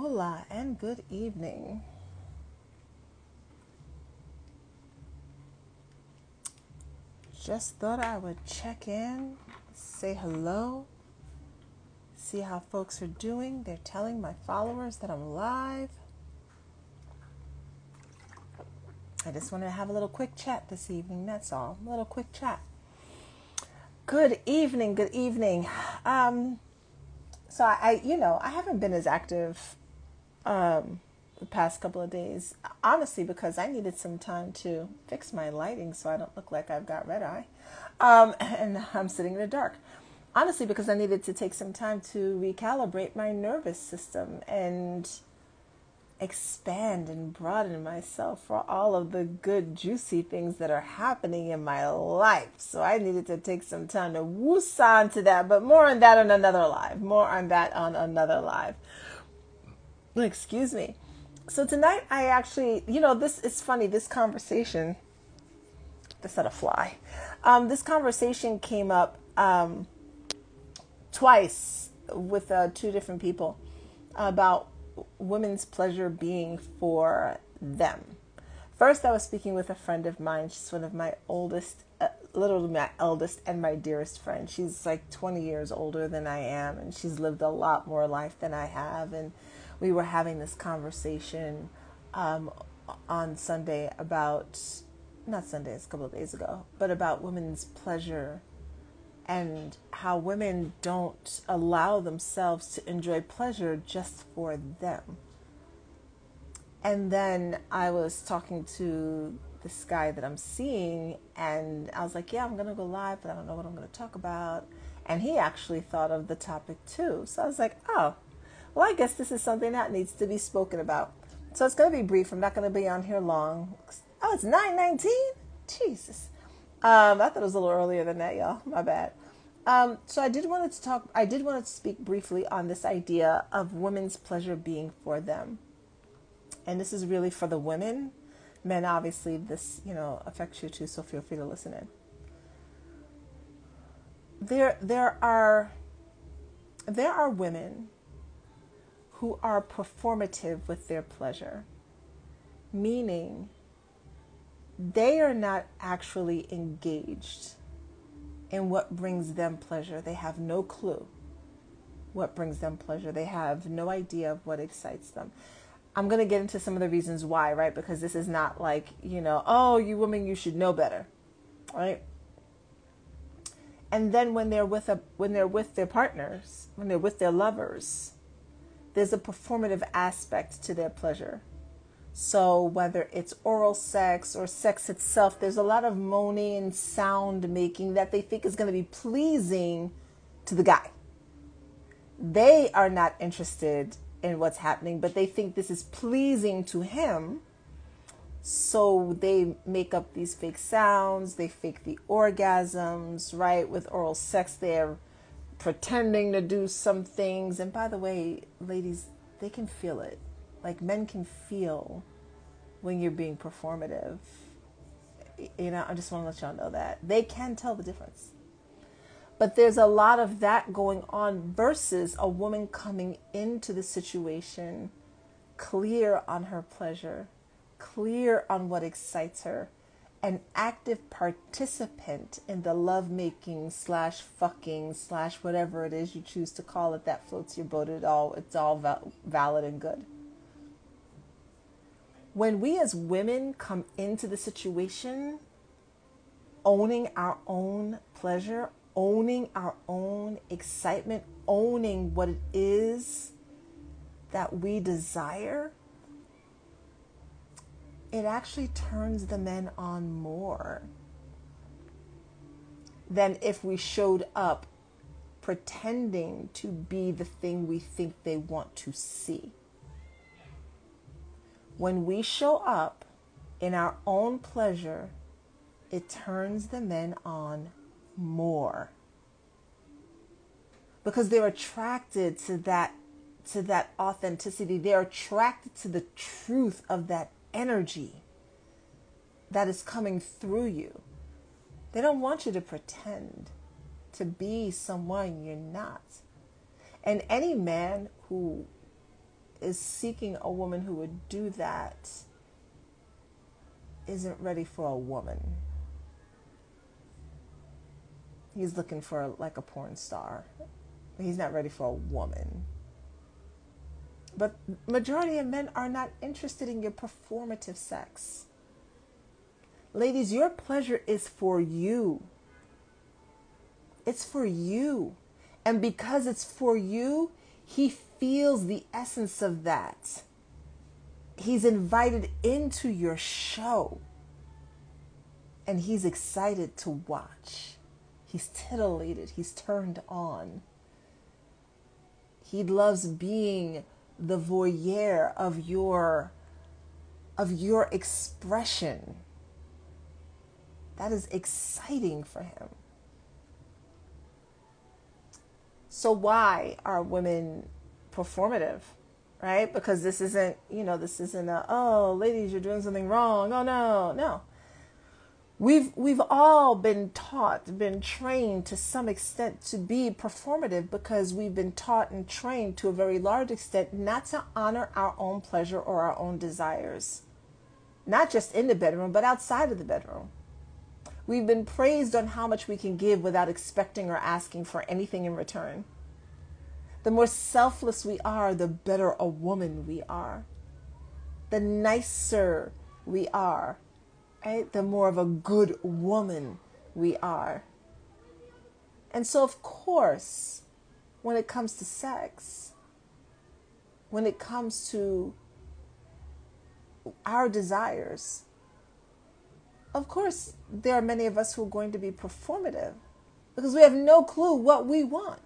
Hola and good evening. Just thought I would check in, say hello, see how folks are doing. They're telling my followers that I'm live. I just wanted to have a little quick chat this evening, that's all. A little quick chat. Good evening, good evening. So I haven't been as active the past couple of days, honestly, because I needed some time to fix my lighting so I don't look like I've got red eye, and I'm sitting in the dark. Honestly, because I needed to take some time to recalibrate my nervous system and expand and broaden myself for all of the good, juicy things that are happening in my life. So I needed to take some time to woos on to that, but more on that on another live. Excuse me. So tonight I actually, this is funny, this conversation, this had a fly. This conversation came up twice with two different people about women's pleasure being for them. First, I was speaking with a friend of mine. She's one of my oldest, literally my eldest and my dearest friend. She's like 20 years older than I am, and she's lived a lot more life than I have. And we were having this conversation on Sunday about, not Sunday, it's a couple of days ago, but about women's pleasure and how women don't allow themselves to enjoy pleasure just for them. And then I was talking to this guy that I'm seeing, and I was like, yeah, I'm going to go live, but I don't know what I'm going to talk about. And he actually thought of the topic too. So I was like, oh, well, I guess this is something that needs to be spoken about. So it's going to be brief. I'm not going to be on here long. Oh, it's 9:19? Jesus. I thought it was a little earlier than that, y'all. My bad. So I did want to speak briefly on this idea of women's pleasure being for them. And this is really for the women. Men, obviously, this, affects you too, so feel free to listen in. There are women who are performative with their pleasure, meaning they are not actually engaged in what brings them pleasure. They have no clue what brings them pleasure. They have no idea of what excites them. I'm going to get into some of the reasons why, right? Because this is not like, oh, you women, you should know better, right? And then when they're with their partners, when they're with their lovers, there's a performative aspect to their pleasure. So whether it's oral sex or sex itself, there's a lot of moaning and sound making that they think is going to be pleasing to the guy. They are not interested in what's happening, but they think this is pleasing to him. So they make up these fake sounds, they fake the orgasms, right? With oral sex, they're pretending to do some things. And by the way, ladies, they can feel it. Like men can feel when you're being performative. I just want to let y'all know that. They can tell the difference. But there's a lot of that going on versus a woman coming into the situation clear on her pleasure, clear on what excites her, an active participant in the lovemaking / fucking / whatever it is you choose to call it that floats your boat at all. It's all valid and good. When we as women come into the situation owning our own pleasure, owning our own excitement, owning what it is that we desire, it actually turns the men on more than if we showed up pretending to be the thing we think they want to see. When we show up in our own pleasure, it turns the men on more because they're attracted to that authenticity. They're attracted to the truth of that energy that is coming through you. They don't want you to pretend to be someone you're not. And any man who is seeking a woman who would do that isn't ready for a woman. He's looking for like a porn star. He's not ready for a woman. But majority of men are not interested in your performative sex. Ladies, your pleasure is for you. It's for you. And because it's for you, he feels the essence of that. He's invited into your show. And he's excited to watch. He's titillated. He's turned on. He loves being the voyeur of your expression. That is exciting for him. So why are women performative, right? Because this isn't, this isn't oh, ladies, you're doing something wrong. Oh, no. We've all been taught, been trained to some extent to be performative because we've been taught and trained to a very large extent not to honor our own pleasure or our own desires. Not just in the bedroom, but outside of the bedroom. We've been praised on how much we can give without expecting or asking for anything in return. The more selfless we are, the better a woman we are. The nicer we are, right? The more of a good woman we are. And so, of course, when it comes to sex, when it comes to our desires, of course, there are many of us who are going to be performative because we have no clue what we want.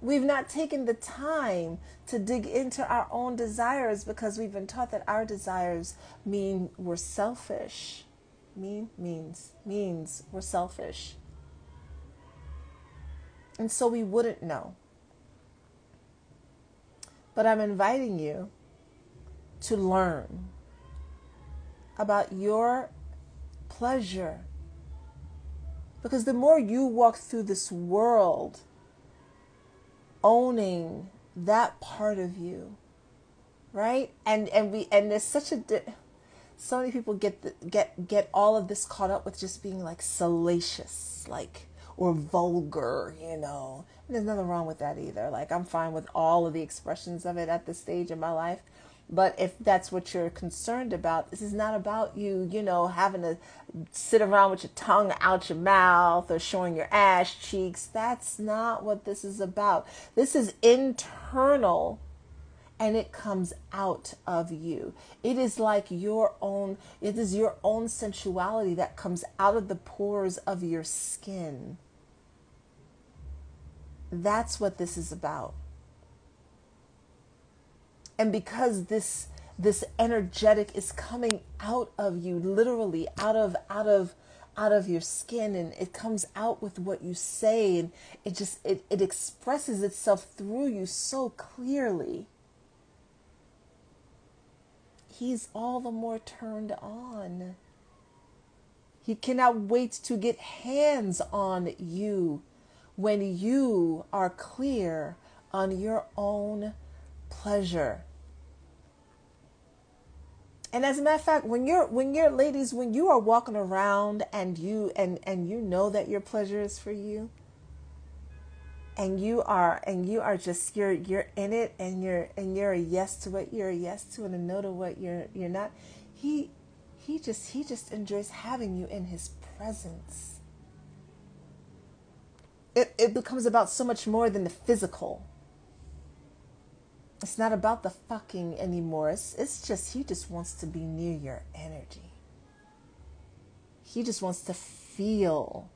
We've not taken the time to dig into our own desires because we've been taught that our desires mean we're selfish. Means we're selfish. And so we wouldn't know. But I'm inviting you to learn about your pleasure. Because the more you walk through this world owning that part of you, right? And there's such so many people get all of this caught up with just being like salacious, like, or vulgar, And there's nothing wrong with that either. Like, I'm fine with all of the expressions of it at this stage in my life. But if that's what you're concerned about, this is not about you, having to sit around with your tongue out your mouth or showing your ass cheeks. That's not what this is about. This is internal, and it comes out of you. It is your own sensuality that comes out of the pores of your skin. That's what this is about. And because this energetic is coming out of you, literally out of your skin, and it comes out with what you say, and it expresses itself through you so clearly. He's all the more turned on. He cannot wait to get hands on you when you are clear on your own pleasure. And as a matter of fact, when you're ladies, when you are walking around and you know that your pleasure is for you, and you are just you're in it, and you're a yes to what you're a yes to and a no to what you're not, he just enjoys having you in his presence. It becomes about so much more than the physical. It's not about the fucking anymore. It's just, he just wants to be near your energy. He just wants to feel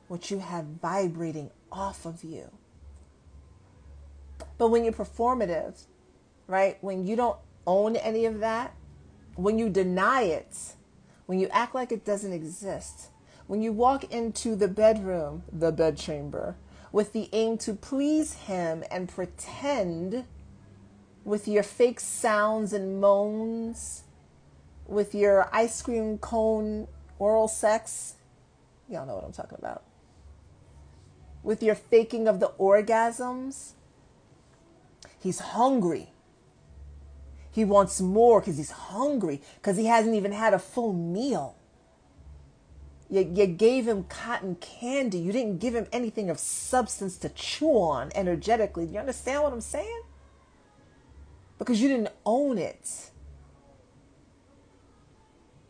what you have vibrating off of you. But when you're performative, right? When you don't own any of that, when you deny it, when you act like it doesn't exist, when you walk into the bedroom, the bedchamber, with the aim to please him and pretend with your fake sounds and moans, with your ice cream cone oral sex, y'all know what I'm talking about, with your faking of the orgasms, He's hungry. He wants more because he's hungry, because he hasn't even had a full meal. You gave him cotton candy. You didn't give him anything of substance to chew on energetically. Do you understand what I'm saying? Because you didn't own it.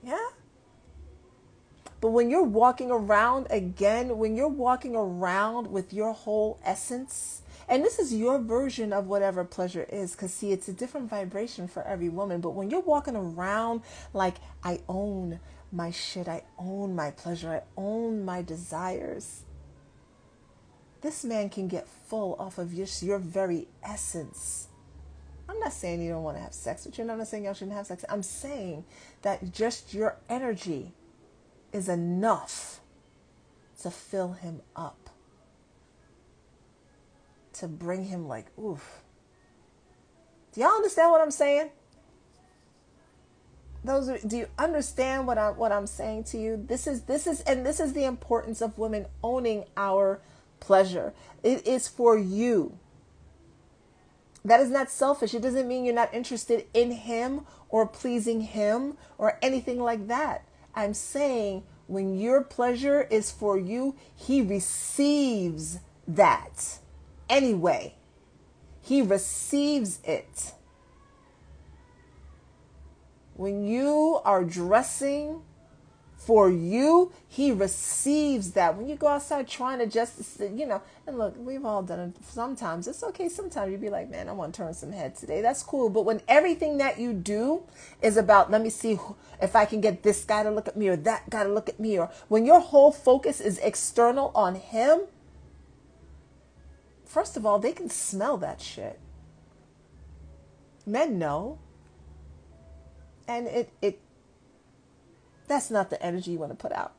Yeah? But when you're walking around, again, when you're walking around with your whole essence, and this is your version of whatever pleasure is, because see, it's a different vibration for every woman. But when you're walking around like, I own my shit, I own my pleasure, I own my desires, this man can get full off of your very essence. I'm not saying you don't want to have sex with you. I'm not saying y'all shouldn't have sex. I'm saying that just your energy is enough to fill him up, to bring him like, oof. Do y'all understand what I'm saying? Do you understand what I'm saying to you? This is the importance of women owning our pleasure. It is for you. That is not selfish. It doesn't mean you're not interested in him or pleasing him or anything like that. I'm saying when your pleasure is for you, he receives that anyway. He receives it. When you are dressing for you, he receives that. When you go outside trying to just, and look, we've all done it sometimes. It's okay. Sometimes you'd be like, man, I want to turn some head today. That's cool. But when everything that you do is about, let me see if I can get this guy to look at me or that guy to look at me, or when your whole focus is external on him, first of all, they can smell that shit. Men know. And that's not the energy you want to put out.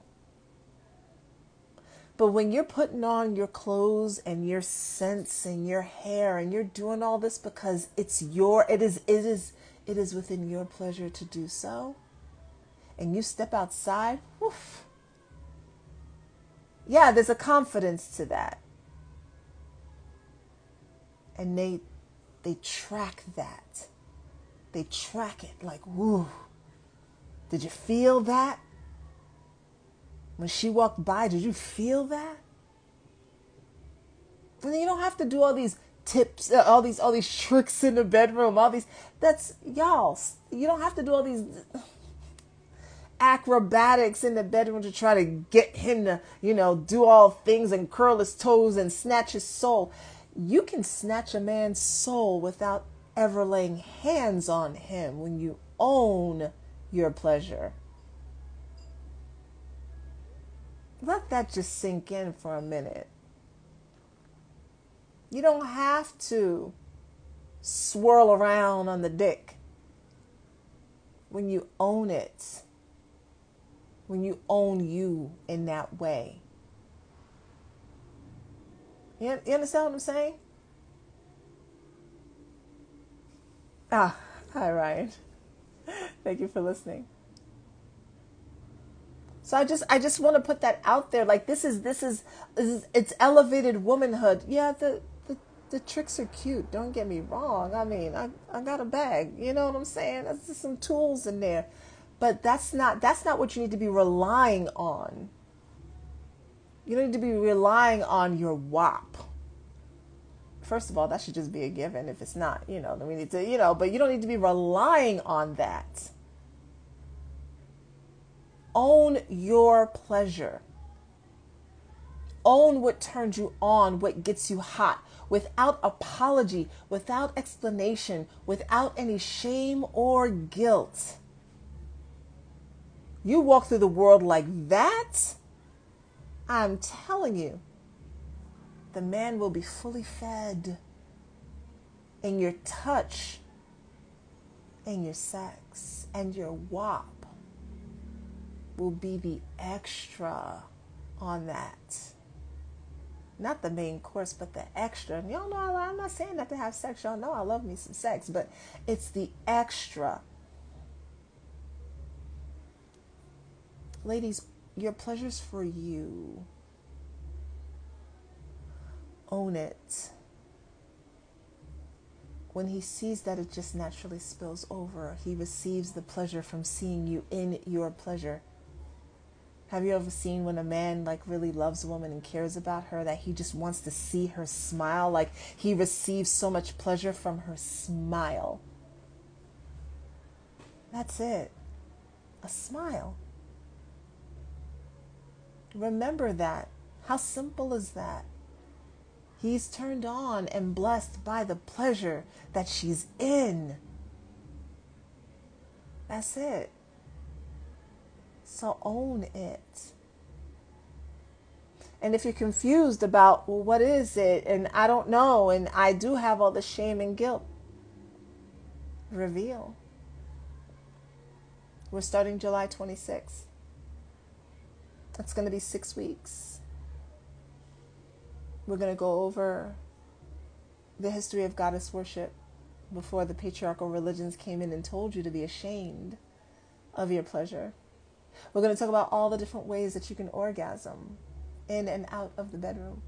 But when you're putting on your clothes and your scents and your hair and you're doing all this because it is within your pleasure to do so, and you step outside, woof. Yeah, there's a confidence to that. And they track that. They track it like, woo. Did you feel that? When she walked by, did you feel that? And you don't have to do all these tips, all these tricks in the bedroom, that's y'all. You don't have to do all these acrobatics in the bedroom to try to get him to, do all things and curl his toes and snatch his soul. You can snatch a man's soul without ever laying hands on him when you own your pleasure. Let that just sink in for a minute. You don't have to swirl around on the dick when you own it, when you own you in that way. You understand what I'm saying? Hi, Ryan. Thank you for listening. So I just want to put that out there. Like this is it's elevated womanhood. Yeah, the tricks are cute. Don't get me wrong. I mean, I got a bag. You know what I'm saying? There's just some tools in there, but that's not what you need to be relying on. You don't need to be relying on your WAP. First of all, that should just be a given. If it's not, then we need to, but you don't need to be relying on that. Own your pleasure. Own what turns you on, what gets you hot, without apology, without explanation, without any shame or guilt. You walk through the world like that, I'm telling you, the man will be fully fed in your touch, in your sex, and your WAP will be the extra on that. Not the main course, but the extra. And y'all know I'm not saying that to have sex. Y'all know I love me some sex, but it's the extra. Ladies, your pleasure's for you. Own it. when he sees that it just naturally spills over, he receives the pleasure from seeing you in your pleasure. Have you ever seen when a man like really loves a woman and cares about her that he just wants to see her smile? Like he receives so much pleasure from her smile. That's it. A smile. Remember that. How simple is that? He's turned on and blessed by the pleasure that she's in. That's it. So own it. And if you're confused about, well, what is it? And I don't know. And I do have all the shame and guilt. Reveal. We're starting July 26th. That's going to be 6 weeks. We're going to go over the history of goddess worship before the patriarchal religions came in and told you to be ashamed of your pleasure. We're going to talk about all the different ways that you can orgasm in and out of the bedroom.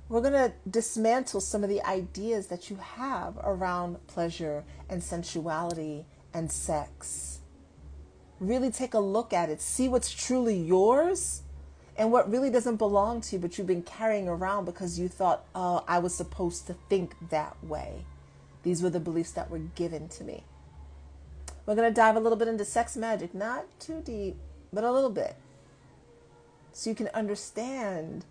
We're going to dismantle some of the ideas that you have around pleasure and sensuality and sex. Really take a look at it. See what's truly yours and what really doesn't belong to you, but you've been carrying around because you thought, oh, I was supposed to think that way. These were the beliefs that were given to me. We're going to dive a little bit into sex magic, not too deep, but a little bit. So you can understand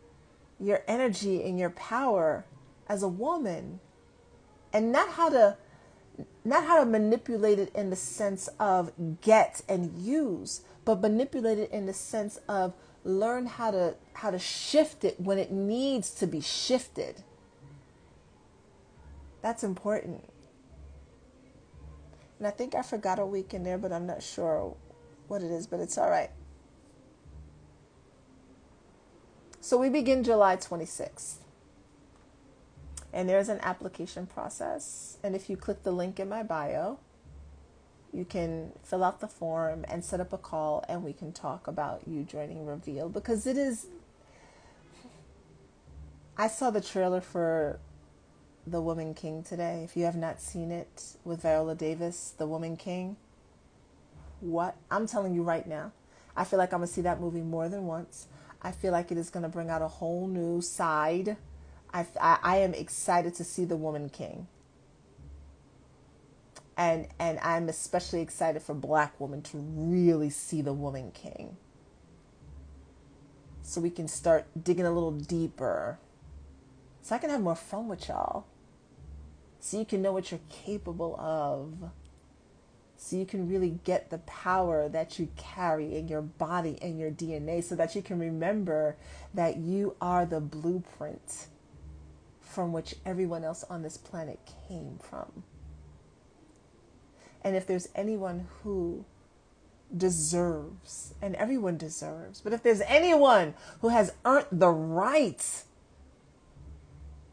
your energy and your power as a woman and not how to manipulate it in the sense of get and use, but manipulate it in the sense of learn how to shift it when it needs to be shifted. That's important. And I think I forgot a week in there, but I'm not sure what it is, but it's all right. So we begin July 26th. And there's an application process. And if you click the link in my bio, you can fill out the form and set up a call and we can talk about you joining Reveal. Because it is... I saw the trailer for The Woman King today. If you have not seen it with Viola Davis, The Woman King. What? I'm telling you right now. I feel like I'm going to see that movie more than once. I feel like it is going to bring out a whole new side. I am excited to see The Woman King. And I'm especially excited for Black women to really see The Woman King. So we can start digging a little deeper. So I can have more fun with y'all. So you can know what you're capable of. So you can really get the power that you carry in your body and your DNA so that you can remember that you are the blueprint from which everyone else on this planet came from. And if there's anyone who deserves, and everyone deserves, but if there's anyone who has earned the right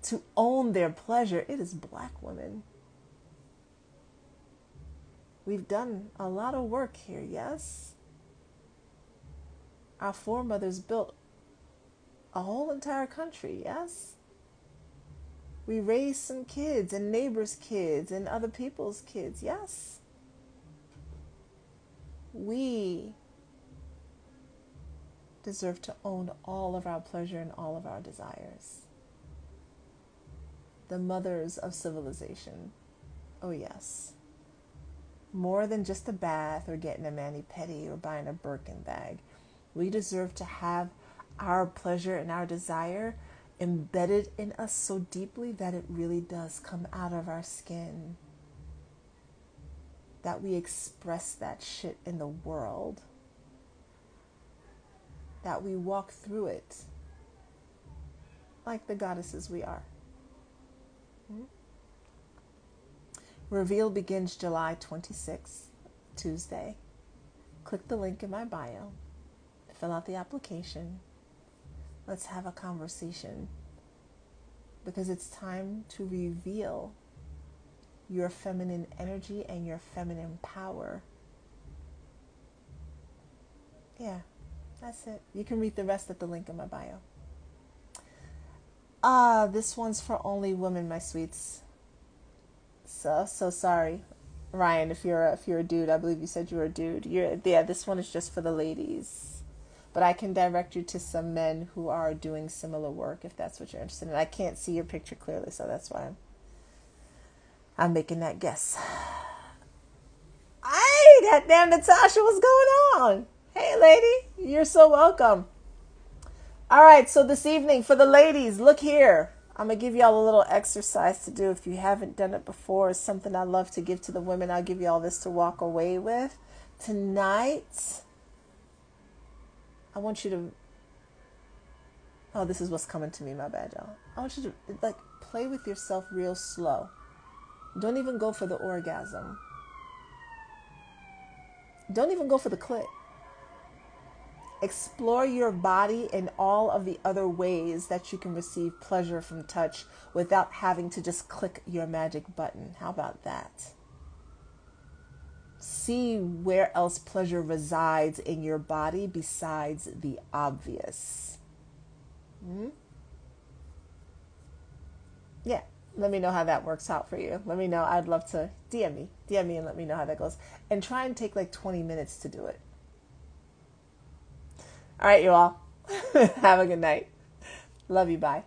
to own their pleasure, it is Black women. We've done a lot of work here, yes? Our foremothers built a whole entire country, yes? We raised some kids and neighbors' kids and other people's kids, yes? We deserve to own all of our pleasure and all of our desires. The mothers of civilization, oh yes. More than just a bath or getting a mani-pedi or buying a Birkin bag. We deserve to have our pleasure and our desire embedded in us so deeply that it really does come out of our skin. That we express that shit in the world. That we walk through it like the goddesses we are. Reveal begins July 26th, Tuesday. Click the link in my bio. Fill out the application. Let's have a conversation. Because it's time to reveal your feminine energy and your feminine power. Yeah, that's it. You can read the rest at the link in my bio. This one's for only women, my sweets. So sorry, Ryan. If you're a dude, I believe you said you were a dude. Yeah. This one is just for the ladies, but I can direct you to some men who are doing similar work if that's what you're interested in. I can't see your picture clearly, so that's why I'm making that guess. Hey, that damn Natasha, what's going on? Hey, lady, you're so welcome. All right, so this evening for the ladies, look here. I'm going to give y'all a little exercise to do if you haven't done it before. It's something I love to give to the women. I'll give you all this to walk away with. Tonight, I want you to... Oh, this is what's coming to me, my bad, y'all. I want you to, play with yourself real slow. Don't even go for the orgasm. Don't even go for the clit. Explore your body in all of the other ways that you can receive pleasure from touch without having to just click your magic button. How about that? See where else pleasure resides in your body besides the obvious. Yeah, let me know how that works out for you. Let me know. I'd love to DM me and let me know how that goes. And try and take 20 minutes to do it. All right, you all. Have a good night. Love you. Bye.